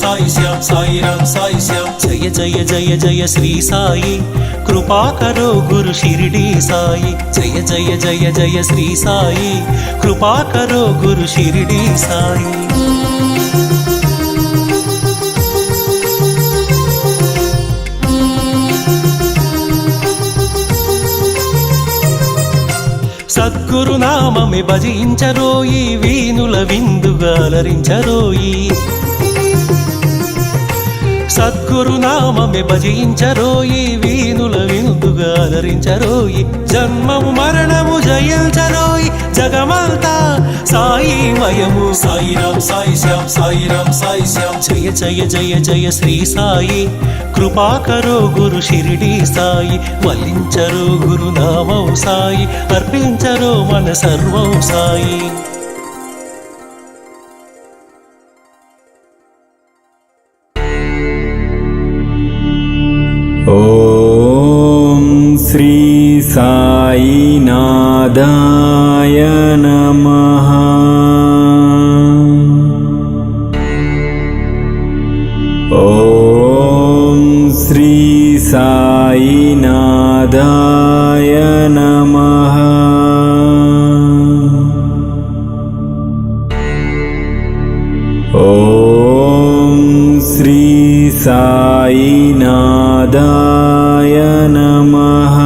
సాయి శ్యామ్ సాయి రామ్ సాయి శ్యామ్ జయ జయ జయ జయ శ్రీ సాయి కృపాకరో గురు షిరిడి సాయి జయ జయ జయ జయ శ్రీ సాయి కృపాకరో గురు షిరిడి సాయి సద్గురు నామమే భజించరోయి వీనుల విందుగా అలరించరోయి సద్గురు నామమే భజించరోయి వీనుల విందుగా అలరించరోయి జన్మము మరణము జయించరోయి జగమంతా సాయిమయము సాయి రామ్ సాయి శ్యామ్ సాయి రామ్ సాయి శ్యామ్ జయ జయ జయ జయ శ్రీ సాయి కృపాకరో గురు షిరిడి సాయి వల్లించరో గురు నామం సాయి అర్పించరో మన సర్వం సాయి ఓం శ్రీ సాయినాథాయ నమః. ఓం శ్రీ సాయినాథాయ నమః. ఓం శ్రీ సాయినాథాయ నమః.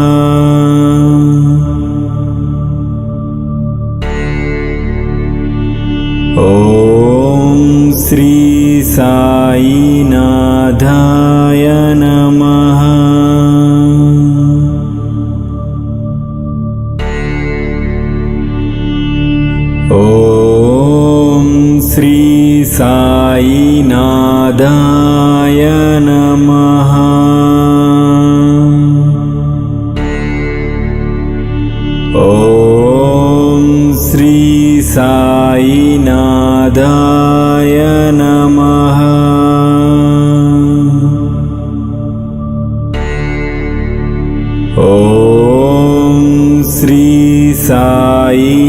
ఓం శ్రీ సాయినాథాయ నమః. ఓం శ్రీ సాయినాథాయ నమః. ఓం శ్రీ సాయినాథాయ నమః. ఓం శ్రీ సాయినాథాయ